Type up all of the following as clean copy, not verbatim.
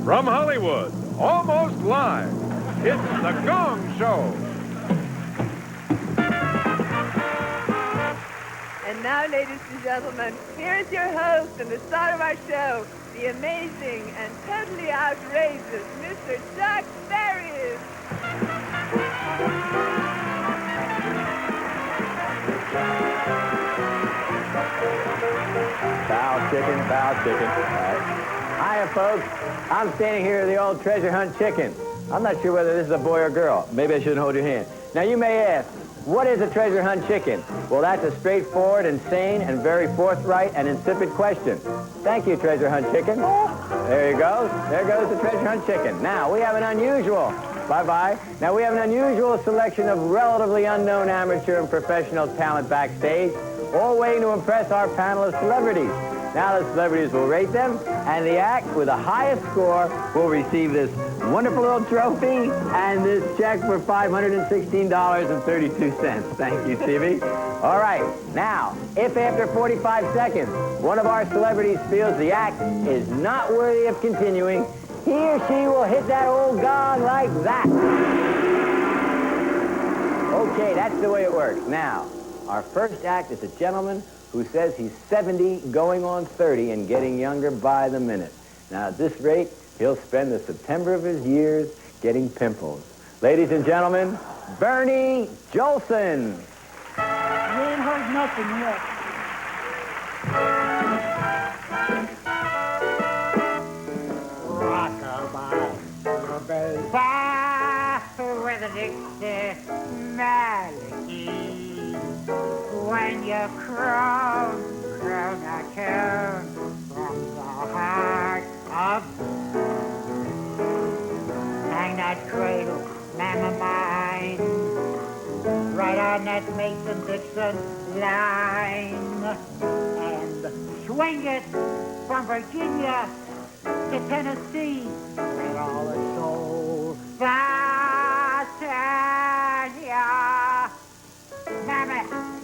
From Hollywood, almost live, it's the Gong Show. And now, ladies and gentlemen, here is your host and the star of our show, the amazing and totally outrageous Mr. Chuck Berry. Bow chicken, bow chicken. All right. Hiya, folks. I'm standing here with the old treasure hunt chicken. I'm not sure whether this is a boy or girl. Maybe I shouldn't hold your hand. Now, you may ask, what is a treasure hunt chicken? Well, that's a straightforward, insane, and very forthright and insipid question. Thank you, treasure hunt chicken. There you go. There goes the treasure hunt chicken. Now, we have an unusual... Bye-bye. Now, we have an unusual selection of relatively unknown amateur and professional talent backstage, all waiting to impress our panel of celebrities. Now the celebrities will rate them, and the act with the highest score will receive this wonderful little trophy and this check for $516.32. Thank you, Stevie. All right. Now, if after 45 seconds, one of our celebrities feels the act is not worthy of continuing, he or she will hit that old gong like that. Okay, that's the way it works. Now, our first act is a gentleman who says he's 70 going on 30 and getting younger by the minute. Now, at this rate, he'll spend the September of his years getting pimples. Ladies and gentlemen, Bernie Jolson. You ain't heard nothing yet. Rock-a-bye, baby, with a Dixie melody. When you croon a tune from the heart of hang that cradle, mama mine, right on that Mason-Dixon line, and swing it from Virginia to Tennessee with all the soul.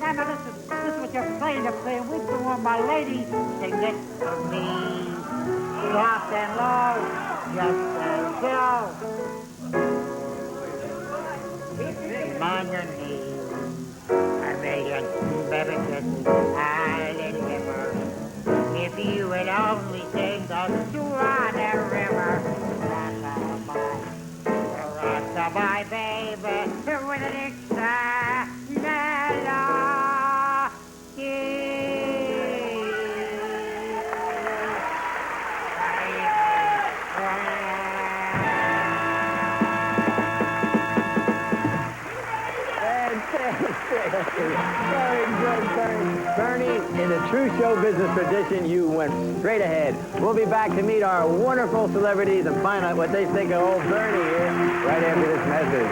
Mama, listen what you're playing. You're playing with the one, my lady. Sing it for me. Soft and low, just as so. On your knees, I made you baby kisses, I deliver. If you would only sing the Swanee River. Rock-a-bye, baby, with an exciting melody. Very good, Bernie. Bernie, in the true show business tradition, you went straight ahead. We'll be back to meet our wonderful celebrities and find out what they think of old Bernie here right after this message.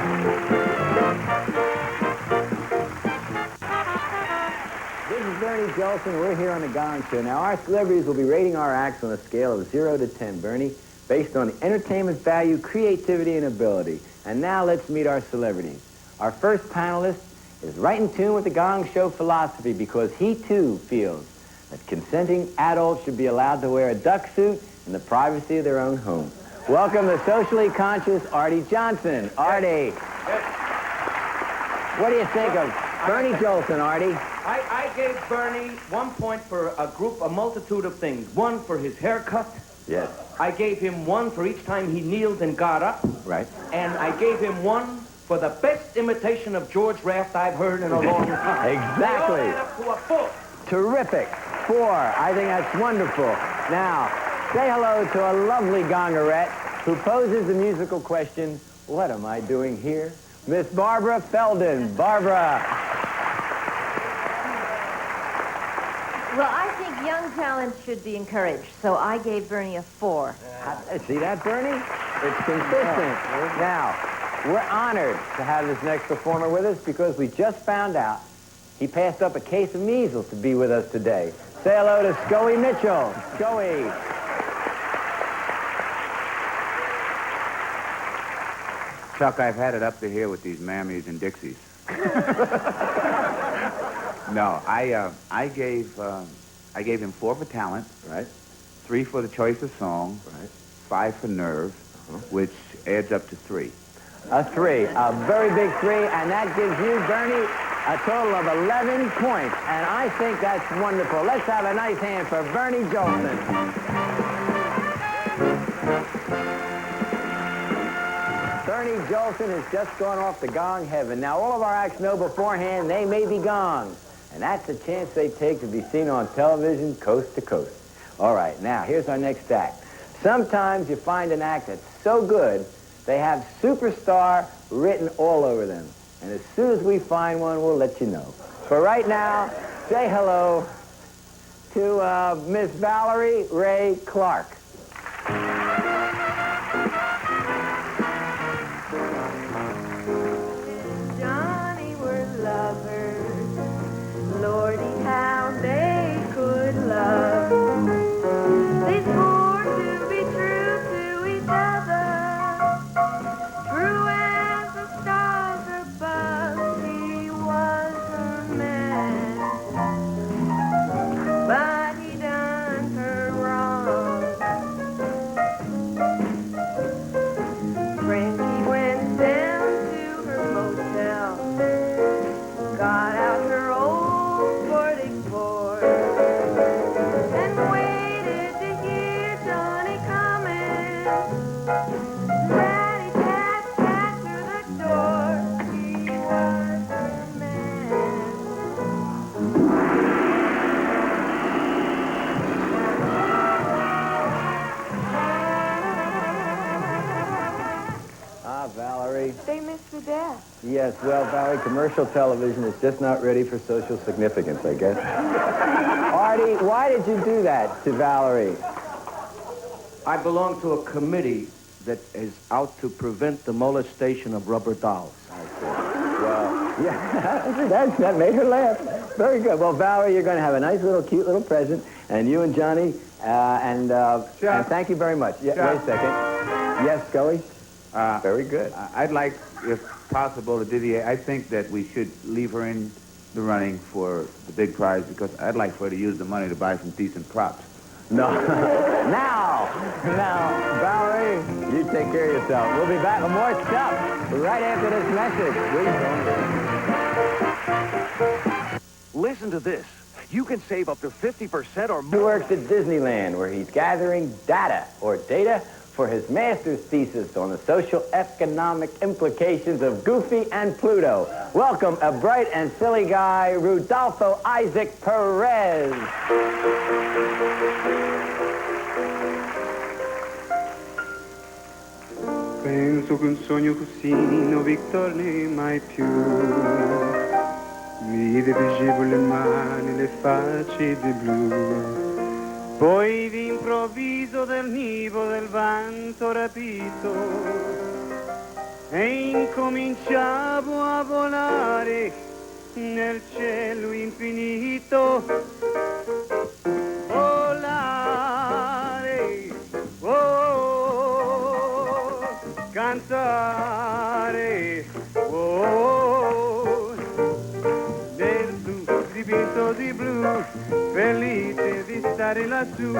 This is Bernie Jolson. We're here on the Gong Show. Now, our celebrities will be rating our acts on a scale of 0 to 10, Bernie, based on entertainment value, creativity, and ability. And now let's meet our celebrities. Our first panelist is right in tune with the Gong Show philosophy because he, too, feels that consenting adults should be allowed to wear a duck suit in the privacy of their own home. Welcome the socially conscious Arte Johnson. Arte, what do you think of Bernie Jolson, Arte? I gave Bernie 1 point for a multitude of things. 1 for his haircut. Yes. I gave him 1 for each time he kneeled and got up. Right. And I gave him 1 for the best imitation of George Raft I've heard in a long time. Exactly. They all add up to a 4. Terrific. 4. I think that's wonderful. Now, say hello to a lovely gongerette who poses the musical question, what am I doing here? Miss Barbara Feldon. Barbara. Well, I think young talents should be encouraged, so I gave Bernie a 4. See that, Bernie? It's consistent. Now, we're honored to have this next performer with us because we just found out he passed up a case of measles to be with us today. Say hello to Scoey Mitchell. Scoey. Chuck, I've had it up to here with these mammies and Dixies. No, I gave him 4 for talent. Right. 3 for the choice of song. Right. 5 for nerve, which adds up to 3. A 3, a very big 3, and that gives you, Bernie, a total of 11 points. And I think that's wonderful. Let's have a nice hand for Bernie Jolson. Bernie Jolson has just gone off to Gong heaven. Now, all of our acts know beforehand they may be gongs. And that's the chance they take to be seen on television coast to coast. All right, now, here's our next act. Sometimes you find an act that's so good, they have superstar written all over them. And as soon as we find one, we'll let you know. For right now, say hello to Miss Valerie Ray Clark. Johnny were lovers. Lordy, how they could love. They swore to be true to each other. True as the stars above, he was her man. But he done her wrong. Frankie went down to her motel, got out her old 44, and waited to hear Johnny coming. Rat-a-tat-tat through the door, he was her man. Ah, Valerie. They missed the death. Yes, well, Valerie, commercial television is just not ready for social significance, I guess. Artie, why did you do that to Valerie? I belong to a committee that is out to prevent the molestation of rubber dolls. Well, yeah, that made her laugh. Very good. Well, Valerie, you're going to have a nice little, cute little present, and you and Johnny, and thank you very much. Yeah, wait a second. Yes, Scoey? Very good. I'd like, if possible, to Didier, I think that we should leave her in the running for the big prize because I'd like for her to use the money to buy some decent props. No. Now, Valerie, you take care of yourself. We'll be back with more stuff right after this message. Listen to this. You can save up to 50% or He more. works at Disneyland, where he's gathering data for his master's thesis on the social economic implications of Goofy and Pluto. Welcome a bright and silly guy, Rudolfo Isaac Perez. Penso che un sogno così non vi torni mai più. Mi dipingevo le mani, le facce di blu. Poi d'improvviso del nivo del vento rapito e incominciavo a volare nel cielo infinito. Volare, oh, cantare, oh, nel blu dipinto di blu, felice di stare lassù,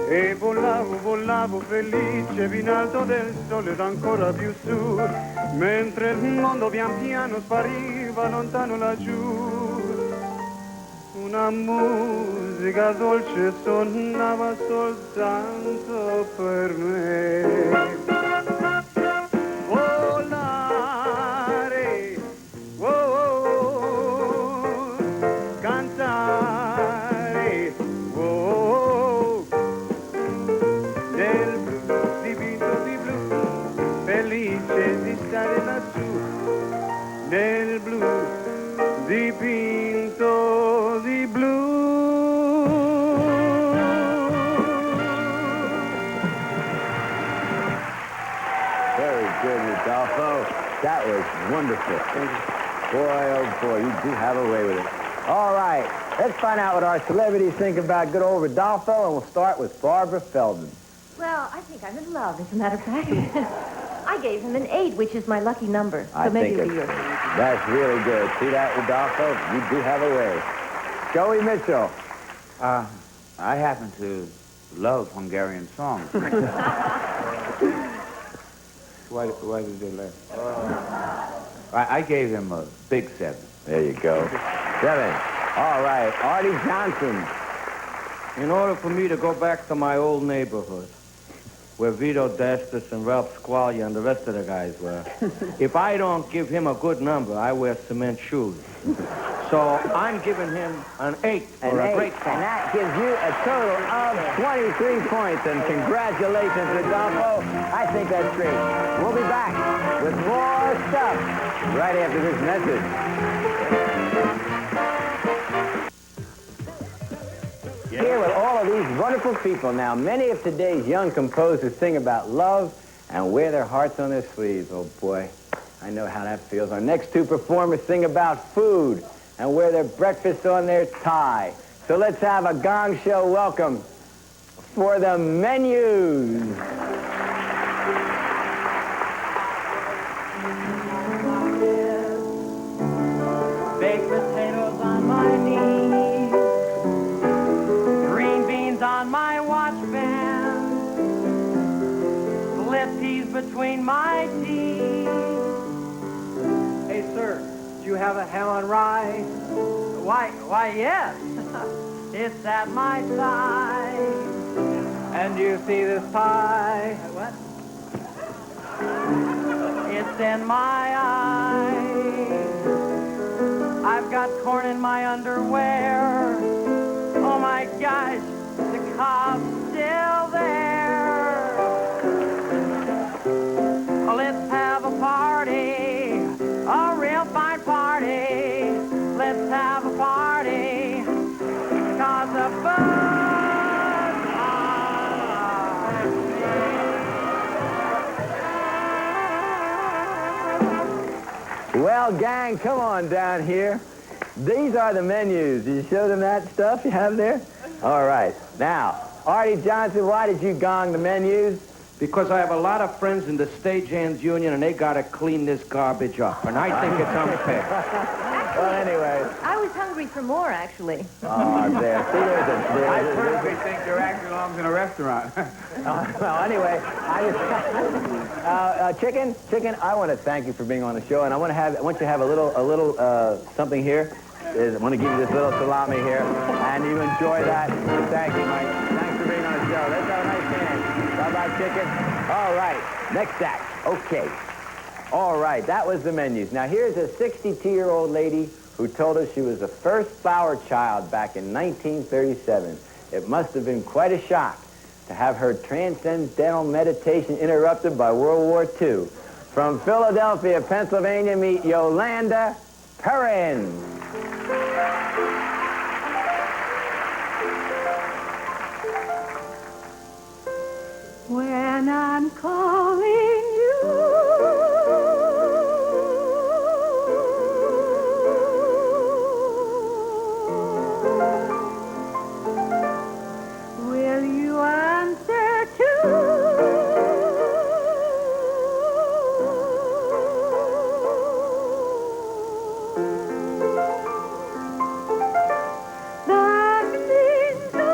e volavo felice in alto del sole ed ancora più su, mentre il mondo pian piano spariva lontano laggiù. Una musica dolce suonava soltanto per me. Volare, oh, cantare, oh, nel blu dipinto di blu, felice di stare lassù, nel blu dipinto di blu. Very good, Rudolfo. That was wonderful. Boy, oh boy, you do have a way with it. All right, let's find out what our celebrities think about good old Rudolfo, and we'll start with Barbara Feldon. Well, I think I'm in love, as a matter of fact. I gave him an 8, which is my lucky number. I So maybe think it'll be yours. that's really good. See that, Rudolfo? You do have a way. Joey Mitchell. I happen to love Hungarian songs. Why did they laugh? I gave him a big 7. There you go. 7. All right, Artie Johnson. In order for me to go back to my old neighborhood, where Vito Dastis and Ralph Squalia and the rest of the guys were, if I don't give him a good number, I wear cement shoes. So I'm giving him an 8 for a great song. And that gives you a total of 23 points. And congratulations, Rodolfo. I think that's great. We'll be back with more stuff right after this message. Here with all of these wonderful people. Now, many of today's young composers sing about love and wear their hearts on their sleeves. Oh, boy, I know how that feels. Our next two performers sing about food and wear their breakfast on their tie. So let's have a Gong Show welcome for the Menus. Baked potatoes on my knees, green beans on my watch band, split peas between my teeth. Hey, sir, do you have a ham on rye? Why, yes. It's at my side. And you see this pie? What? It's in my eye. I've got corn in my underwear. Oh my gosh, the cob's still there. Let's have a party, a real fine party. Let's have a party, 'cause the food's on me. Well, gang, come on down here. These are the menus. Did you show them that stuff you have there? All right. Now, Artie Johnson, why did you gong the menus? Because I have a lot of friends in the Stagehands Union, and they got to clean this garbage up. And I think it's unfair. Well, anyway. I was hungry for more, actually. Oh, there. See, I personally think your act belongs in a restaurant. Well, anyway, Chicken, I want to thank you for being on the show, and I want you to have a little something here. I want to give you this little salami here, and you enjoy that. Thank you, Mike. Thanks for being on the show. Let's have a nice hand. Bye-bye, Chicken. All right, next act. Okay. All right, that was the menus. Now, here's a 62-year-old lady who told us she was the first flower child back in 1937. It must have been quite a shock to have her transcendental meditation interrupted by World War II. From Philadelphia, Pennsylvania, meet Yolanda Perrin. When I'm calling you, will you answer too? That means I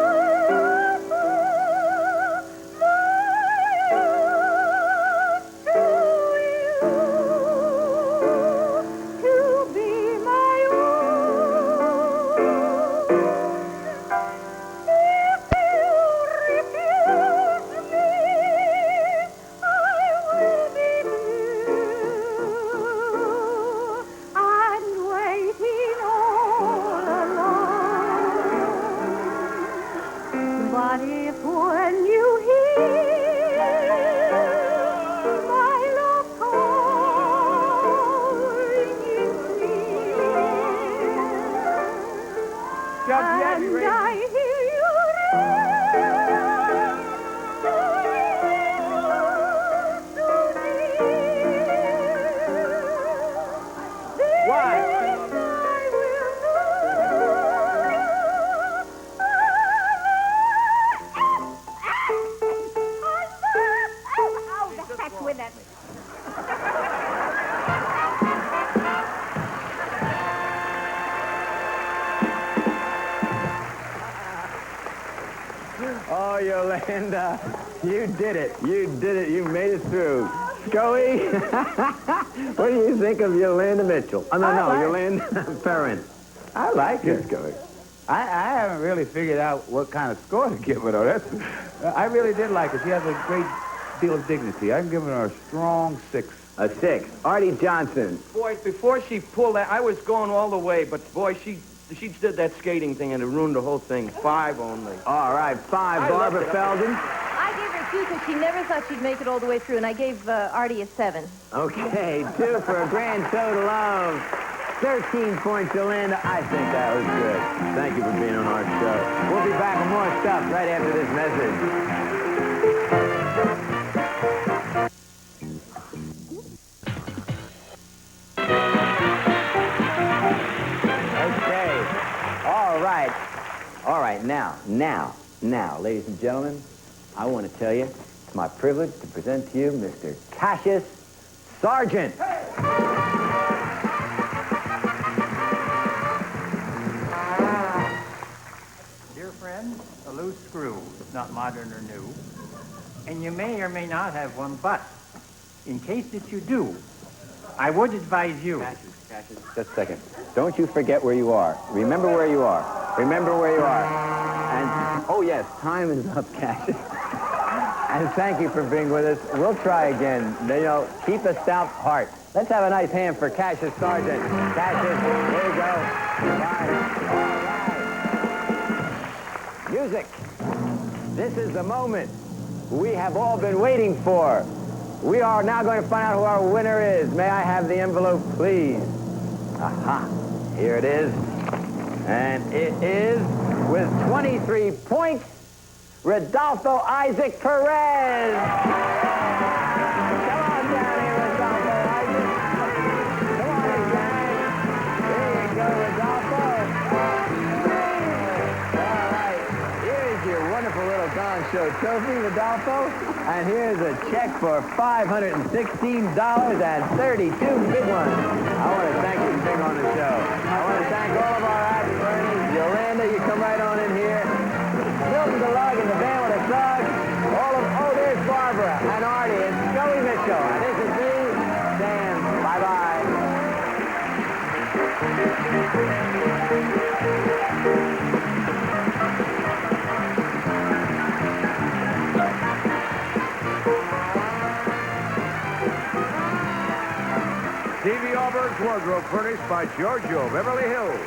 But if when you hear my love calling you clear, and I hear you Why? Oh, Yolanda, you did it. You did it. You made it through. Scoey. What do you think of Yolanda Mitchell? Oh, no, Yolanda Perrin. I like Good, it. Scoey. I haven't really figured out what kind of score to give her, though. I really did like her. She has a great deal of dignity. I'm giving her a strong 6. A 6. Artie Johnson. Boy, before she pulled that, I was going all the way, but boy, she did that skating thing and it ruined the whole thing. 5 only. All right, 5. Barbara Feldon. I gave her 2 because she never thought she'd make it all the way through, and I gave Artie a 7. Okay, 2 for a grand total of 13 points, Yolanda. I think that was good. Thank you for being on our show. We'll be back with more stuff right after this message. Okay. All right, now, ladies and gentlemen, I want to tell you, it's my privilege to present to you Mr. Cassius Sargent. Dear friends, a loose screw is not modern or new, and you may or may not have one, but in case that you do, I would advise you. Cassius, just a second. Don't you forget where you are. Remember where you are. Remember where you are. And, oh yes, time is up, Cassius. And thank you for being with us. We'll try again. You know, keep a stout heart. Let's have a nice hand for Cassius Sargent. Cassius, there you go. All right. Music. This is the moment we have all been waiting for. We are now going to find out who our winner is. May I have the envelope, please? Aha. Here it is. And it is, with 23 points, Rodolfo Isaac Perez. Come on down here, Rodolfo Isaac. Come on in, gang. There you go, Rodolfo. All right. Here's your wonderful little Gong Show trophy, Rodolfo. And here's a check for $516.32 big ones. I want to thank you for being on the show. I want to thank all of our attorneys. Yolanda, you come right on in here. Milton DeLug and the band with a thug. There's Barbara and Artie and Scoey Mitchell. And this is me, Dan. Bye-bye. Stevie Auburn's wardrobe furnished by Giorgio, Beverly Hills.